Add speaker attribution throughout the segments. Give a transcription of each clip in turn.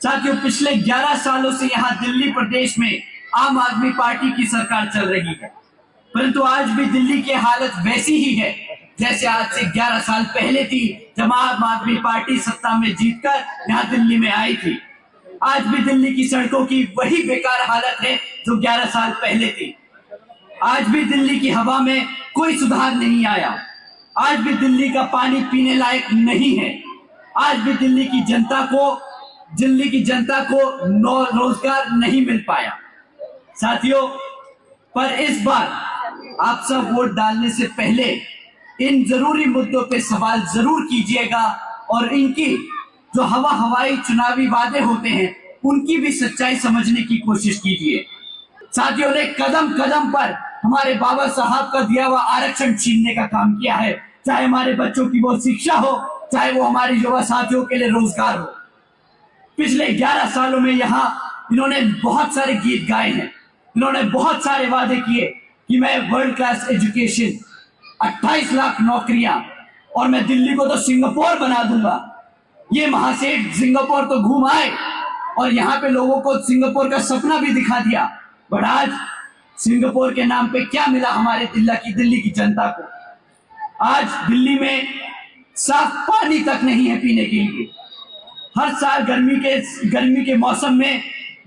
Speaker 1: साथियों, पिछले 11 सालों से यहाँ दिल्ली प्रदेश में आम आदमी पार्टी की सरकार चल रही है, परंतु आज भी दिल्ली की हालत वैसी ही है जैसे आज से 11 साल पहले थी, जब आम आदमी पार्टी सत्ता में जीतकर यहाँ दिल्ली में आई थी। आज भी दिल्ली की सड़कों की वही बेकार हालत है जो 11 साल पहले थी। आज भी दिल्ली की हवा में कोई सुधार नहीं आया। आज भी दिल्ली का पानी पीने लायक नहीं है। आज भी दिल्ली की जनता को रोजगार नहीं मिल पाया। साथियों, पर इस बार आप सब वोट डालने से पहले इन जरूरी मुद्दों पे सवाल जरूर कीजिएगा और इनकी जो हवाई चुनावी वादे होते हैं उनकी भी सच्चाई समझने की कोशिश कीजिए। साथियों ने कदम कदम पर हमारे बाबा साहब का दिया हुआ आरक्षण छीनने का काम किया है, चाहे हमारे बच्चों की वो शिक्षा हो, चाहे वो हमारे युवा साथियों के लिए रोजगार हो। पिछले 11 सालों में यहाँ इन्होंने बहुत सारे गीत गाए हैं, इन्होंने बहुत सारे वादे किए कि मैं वर्ल्ड क्लास एजुकेशन, 28 लाख नौकरियां और मैं दिल्ली को तो सिंगापुर बना दूंगा। ये महासेठ सिंगापुर तो घूम आए और यहाँ पे लोगों को सिंगापुर का सपना भी दिखा दिया, बट आज सिंगापुर के नाम पे क्या मिला हमारे दिल्ली की जनता को? आज दिल्ली में साफ पानी तक नहीं है पीने के लिए। हर साल गर्मी के मौसम में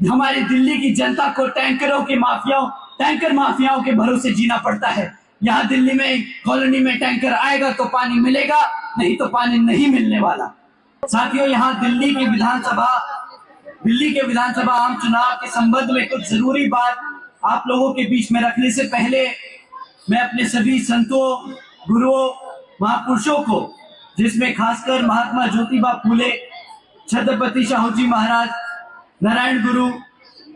Speaker 1: हमारी दिल्ली की जनता को टैंकर माफियाओं के भरोसे जीना पड़ता है। यहाँ दिल्ली में कॉलोनी में टैंकर आएगा तो पानी मिलेगा, नहीं तो पानी नहीं मिलने वाला। साथियों, यहाँ दिल्ली के विधानसभा आम चुनाव के संबंध में कुछ जरूरी बात आप लोगों के बीच में रखने से पहले मैं अपने सभी संतों, गुरुओं, महापुरुषों को, जिसमें खासकर महात्मा ज्योतिबा फूले, छत्रपति शाहू जी महाराज, नारायण गुरु,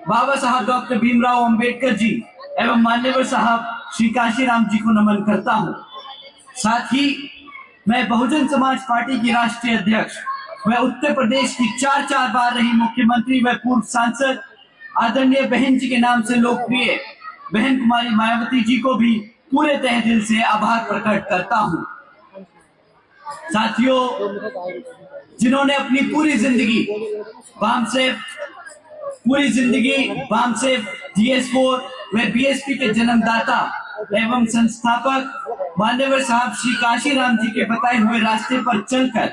Speaker 1: बाबा साहब डॉक्टर भीमराव अंबेडकर जी एवं मान्यवर साहब श्री काशीराम जी को नमन करता हूं। साथ ही मैं बहुजन समाज पार्टी की राष्ट्रीय अध्यक्ष व उत्तर प्रदेश की 4 बार रही मुख्यमंत्री व पूर्व सांसद आदरणीय बहन जी के नाम से लोकप्रिय बहन कुमारी मायावती जी को भी पूरे तहे दिल से आभार प्रकट करता हूं। साथियों, जिन्होंने अपनी पूरी जिंदगी वामसेव, जीएस4 व बीएसपी के जन्मदाता एवं संस्थापक मान्यवर साहब श्री काशीराम जी के बताए हुए रास्ते पर चलकर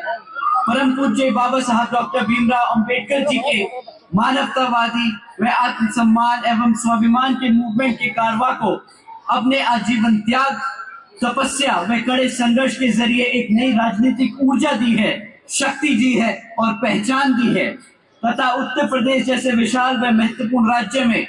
Speaker 1: परम पूज्य बाबा साहब डॉक्टर भीमराव अंबेडकर जी के मानवतावादी व आत्मसम्मान एवं स्वाभिमान के मूवमेंट के कारवा को अपने आजीवन त्याग, तपस्या व कड़े संघर्ष के जरिए एक नई राजनीतिक ऊर्जा दी है, शक्ति दी है और पहचान दी है तथा उत्तर प्रदेश जैसे विशाल व महत्वपूर्ण राज्य में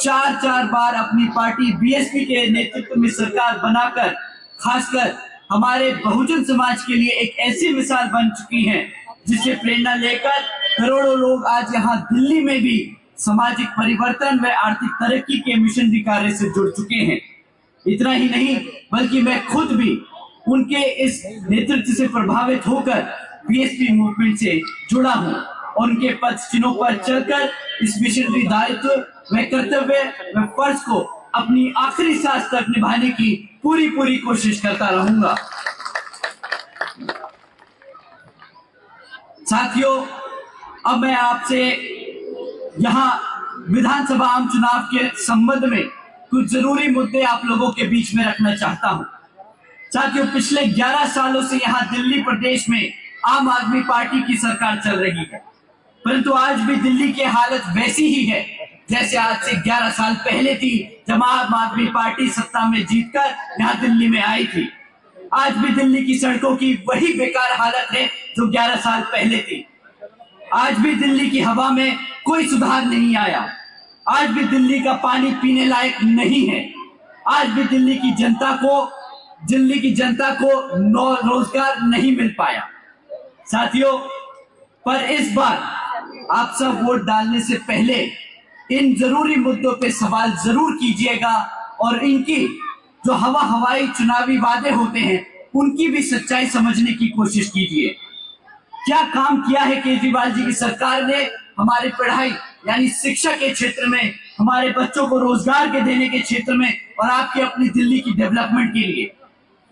Speaker 1: 4 बार अपनी पार्टी बीएसपी के नेतृत्व में सरकार बनाकर खासकर हमारे बहुजन समाज के लिए एक ऐसी मिसाल बन चुकी है जिससे प्रेरणा लेकर करोड़ों लोग आज यहाँ दिल्ली में भी सामाजिक परिवर्तन व आर्थिक तरक्की के मिशनरी कार्य से जुड़ चुके हैं। इतना ही नहीं, बल्कि मैं खुद भी उनके इस नेतृत्व से प्रभावित होकर बीएसपी मूवमेंट से जुड़ा हूँ और उनके पद चिन्हों पर चलकर इस मिशनरी दायित्व व कर्तव्य व फर्ज को अपनी आखिरी सांस तक निभाने की पूरी कोशिश करता रहूंगा। साथियों, अब मैं आपसे यहाँ विधानसभा आम चुनाव के संबंध में कुछ जरूरी मुद्दे आप लोगों के बीच में रखना चाहता हूँ। साथियों, पिछले 11 सालों से यहाँ दिल्ली प्रदेश में आम आदमी पार्टी की सरकार चल रही है, परंतु आज भी दिल्ली की हालत वैसी ही है जैसे आज से 11 साल पहले थी, जब आम आदमी पार्टी सत्ता में जीतकर यहाँ दिल्ली में आई थी। आज भी दिल्ली की सड़कों की वही बेकार हालत है जो 11 साल पहले थी। आज भी दिल्ली की हवा में कोई सुधार नहीं आया। आज भी दिल्ली का पानी पीने लायक नहीं है। आज भी दिल्ली की जनता को रोजगार नहीं मिल पाया। साथियों, पर इस बार आप सब वोट डालने से पहले इन जरूरी मुद्दों पे सवाल जरूर कीजिएगा और इनकी जो हवाई चुनावी वादे होते हैं उनकी भी सच्चाई समझने की कोशिश कीजिए। क्या काम किया है केजरीवाल जी की सरकार ने हमारी पढ़ाई यानी शिक्षा के क्षेत्र में, हमारे बच्चों को रोजगार के देने के क्षेत्र में और आपकी अपनी दिल्ली की डेवलपमेंट के लिए?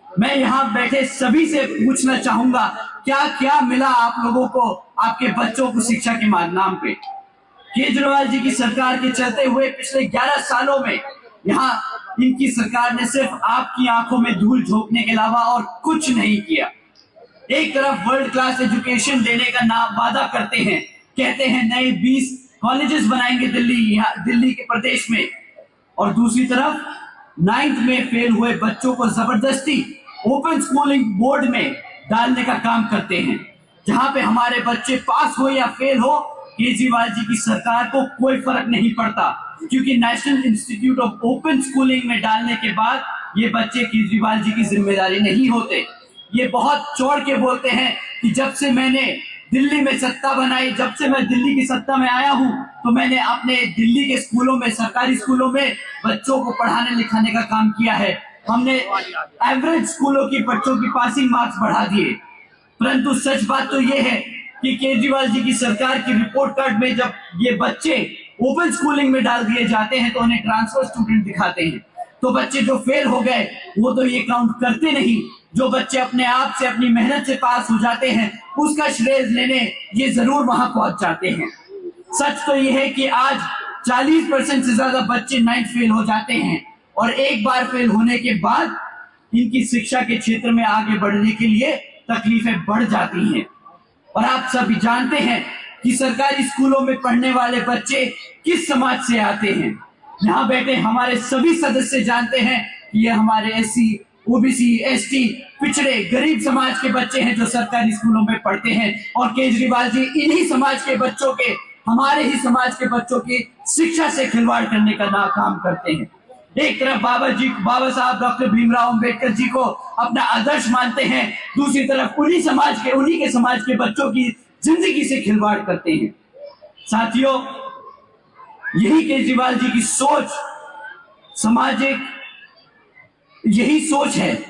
Speaker 1: मैं यहाँ बैठे सभी से पूछना चाहूंगा, क्या क्या मिला आप लोगों को आपके बच्चों को शिक्षा के नाम पे। केजरीवाल जी की सरकार के चलते हुए पिछले 11 सालों में यहाँ इनकी सरकार ने सिर्फ आपकी आंखों में धूल झोंकने के अलावा और कुछ नहीं किया। एक तरफ वर्ल्ड क्लास एजुकेशन देने का नाम वादा करते हैं, कहते हैं नए 20 कॉलेजेस बनाएंगे दिल्ली के प्रदेश में, और दूसरी तरफ 9th में फेल हुए बच्चों को जबरदस्ती ओपन स्कूलिंग बोर्ड में डालने का काम करते हैं, जहां पे हमारे बच्चे पास हो या फेल हो, केजरीवाल जी की सरकार को कोई फर्क नहीं पड़ता, क्योंकि national institute of open schooling में डालने के बाद ये बच्चे केजरीवाल जी की जिम्मेदारी नहीं होते। ये बहुत चौड़ के बोलते हैं कि जब से मैंने दिल्ली में सत्ता बनाई, जब से मैं दिल्ली की सत्ता में आया हूं, तो मैंने अपने दिल्ली के स्कूलों में, सरकारी स्कूलों में बच्चों को पढ़ाने लिखाने का काम किया है। हमने एवरेज स्कूलों की बच्चों की पासिंग मार्क्स बढ़ा दिए। परंतु सच बात तो ये है कि केजरीवाल जी की सरकार की रिपोर्ट कार्ड में जब ये बच्चे ओपन स्कूलिंग में डाल दिए जाते हैं तो उन्हें ट्रांसफर स्टूडेंट दिखाते हैं। तो बच्चे जो फेल हो गए वो तो ये काउंट करते नहीं। जो बच्चे अपने आप से, अपनी मेहनत से पास हो जाते हैं, उसका श्रेय लेने ये जरूर वहां पहुंच जाते हैं। सच तो ये है कि आज 40% से ज्यादा बच्चे 9th फेल हो जाते हैं, और एक बार फेल होने के बाद इनकी शिक्षा के क्षेत्र में आगे बढ़ने के लिए तकलीफें बढ़ जाती हैं। और आप सभी जानते हैं कि सरकारी स्कूलों में पढ़ने वाले बच्चे किस समाज से आते हैं। यहाँ बैठे हमारे सभी सदस्य जानते हैं कि ये हमारे SC, OBC, ST, पिछड़े गरीब समाज के बच्चे हैं जो सरकारी स्कूलों में पढ़ते हैं, और केजरीवाल जी इन्हीं समाज के बच्चों के, हमारे ही समाज के बच्चों की शिक्षा से खिलवाड़ करने का काम करते हैं। एक तरफ बाबा साहब डॉक्टर भीमराव अंबेडकर जी को अपना आदर्श मानते हैं, दूसरी तरफ उन्हीं के समाज के बच्चों की जिंदगी से खिलवाड़ करते हैं। साथियों, यही केजरीवाल जी की सोच, सामाजिक यही सोच है,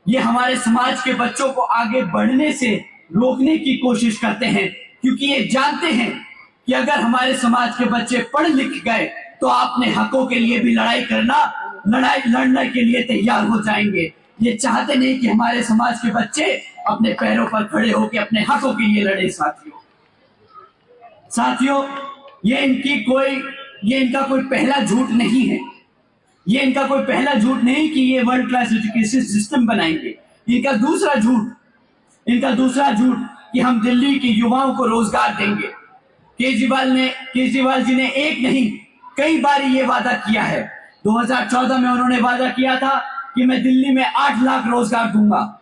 Speaker 1: ये हमारे समाज के बच्चों को आगे बढ़ने से रोकने की कोशिश करते हैं, क्योंकि ये जानते हैं कि अगर हमारे समाज के बच्चे पढ़ लिख गए तो अपने हकों के लिए भी लड़ने के लिए तैयार हो जाएंगे। ये चाहते नहीं कि हमारे समाज के बच्चे अपने पैरों पर खड़े होकर अपने हकों के लिए लड़े। साथियों, ये इनका कोई पहला झूठ नहीं है। ये इनका कोई पहला झूठ नहीं कि ये वर्ल्ड क्लास एजुकेशन सिस्टम बनाएंगे। इनका दूसरा झूठ कि हम दिल्ली के युवाओं को रोजगार देंगे। केजरीवाल जी ने एक नहीं कई बार ये वादा किया है। 2014 में उन्होंने वादा किया था कि मैं दिल्ली में 8 लाख रोजगार दूंगा।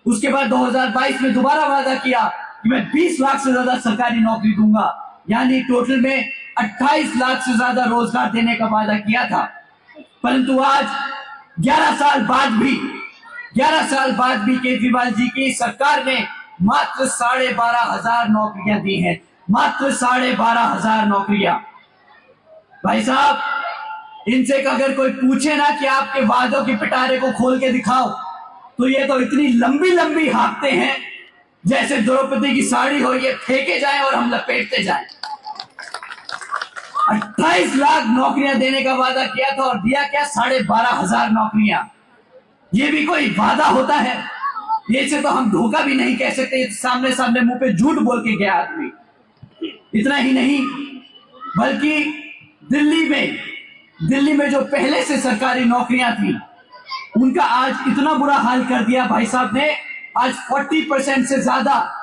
Speaker 1: उसके बाद 2022 में दोबारा वादा किया कि मैं 20 लाख से ज्यादा सरकारी नौकरी दूंगा, यानी टोटल में 28 लाख से ज्यादा रोजगार देने का वादा किया था। परंतु आज 11 साल बाद भी केजरीवाल जी की सरकार ने मात्र 12,500 नौकरियां दी हैं। मात्र 12,500 नौकरियां। भाई साहब, इनसे अगर कोई पूछे ना कि आपके वादों के पिटारे को खोल के दिखाओ, तो ये तो इतनी लंबी हाँकते हैं जैसे द्रौपदी की साड़ी हो, ये फेंके जाए और हम लपेटते जाएं। 28 लाख नौकरियां देने का वादा किया था और दिया क्या? 12,500 नौकरियां। ये भी कोई वादा होता है? ये से तो हम धोखा भी नहीं कह सकते। सामने मुंह पे झूठ बोल के गया आदमी। इतना ही नहीं, बल्कि दिल्ली में जो पहले से सरकारी नौकरियां थी, उनका आज इतना बुरा हाल कर दिया भाई साहब ने। आज 40% से ज्यादा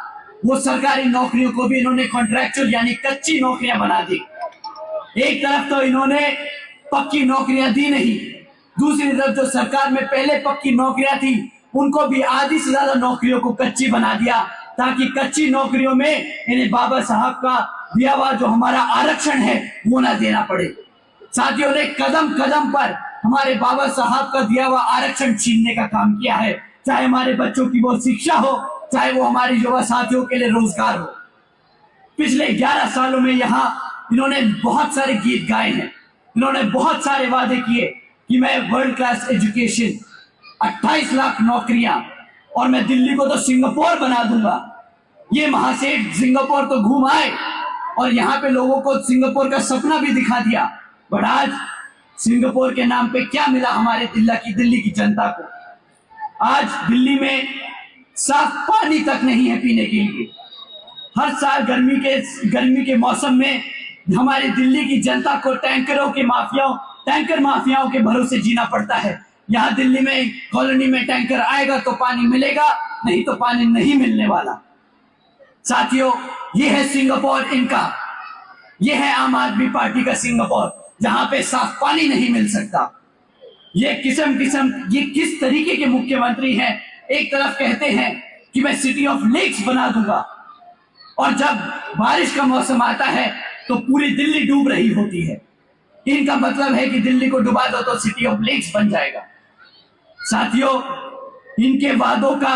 Speaker 1: वो सरकारी नौकरियों को भी इन्होंने कॉन्ट्रैक्चुअल यानी कच्ची नौकरियां बना दी। एक तरफ तो इन्होंने पक्की नौकरियां दी नहीं, दूसरी तरफ जो सरकार में पहले पक्की नौकरियां थी उनको भी आधी से ज्यादा नौकरियों को कच्ची बना दिया, ताकि कच्ची नौकरियों में इन्हें बाबा साहब का दिया हुआ जो हमारा आरक्षण है वो ना देना पड़े। साथियों ने कदम कदम पर हमारे बाबा साहब का दिया हुआ आरक्षण छीनने का काम किया है, चाहे हमारे बच्चों की वो शिक्षा हो, चाहे वो हमारे युवा साथियों के लिए रोजगार हो। पिछले 11 सालों में यहाँ इन्होंने बहुत सारे गीत गाए हैं, इन्होंने बहुत सारे वादे किए कि मैं वर्ल्ड क्लास एजुकेशन, 28 लाख नौकरियां, और मैं दिल्ली को तो सिंगापुर बना दूंगा। ये महासेठ सिंगापुर तो घूम आए और यहाँ पे लोगों को सिंगापुर का सपना भी दिखा दिया, बट आज सिंगापुर के नाम पे क्या मिला हमारे दिल्ली की जनता को? आज दिल्ली में साफ पानी तक नहीं है पीने के लिए। हर साल गर्मी के मौसम में हमारी दिल्ली की जनता को टैंकर माफियाओं के भरोसे जीना पड़ता है। यहाँ दिल्ली में कॉलोनी में टैंकर आएगा तो पानी मिलेगा, नहीं तो पानी नहीं मिलने वाला। साथियों, ये है सिंगापुर इनका, ये है आम आदमी पार्टी का सिंगापुर, जहां पे साफ पानी नहीं मिल सकता। ये किस तरीके के मुख्यमंत्री हैं। एक तरफ कहते हैं कि मैं सिटी ऑफ लेक्स बना दूंगा, और जब बारिश का मौसम आता है तो पूरी दिल्ली डूब रही होती है। इनका मतलब है कि दिल्ली को डुबा दो तो सिटी ऑफ लेक्स बन जाएगा। साथियों, इनके वादों का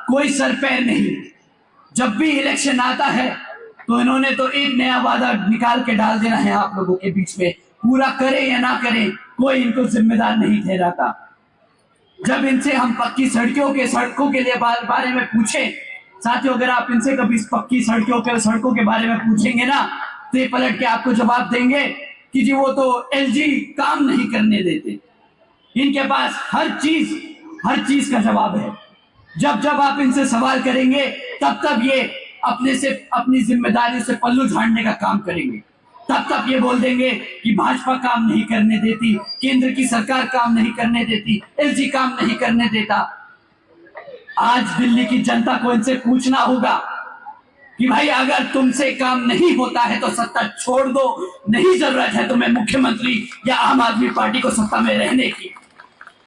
Speaker 1: कोई सर पैर नहीं। जब भी इलेक्शन आता है तो इन्होंने तो एक नया वादा निकाल के डाल देना है आप लोगों के बीच में। पूरा करे या ना करे, कोई इनको जिम्मेदार नहीं ठहराता। जब इनसे हम पक्की सड़कों के लिए बारे में पूछे, साथियों, अगर आप इनसे कभी पक्की सड़कों के बारे में पूछेंगे ना, तो ये पलट के आपको जवाब देंगे कि जी वो तो एलजी काम नहीं करने देते। इनके पास हर चीज का जवाब है। जब आप इनसे सवाल करेंगे तब ये अपनी जिम्मेदारी से पल्लू झाड़ने का काम करेंगे। तब ये बोल देंगे कि भाजपा काम नहीं करने देती, केंद्र की सरकार काम नहीं करने देती, एलजी काम नहीं करने देता। आज दिल्ली की जनता को इनसे पूछना होगा कि भाई अगर तुमसे काम नहीं होता है तो सत्ता छोड़ दो, नहीं जरूरत है तुम्हें मुख्यमंत्री या आम आदमी पार्टी को सत्ता में रहने की।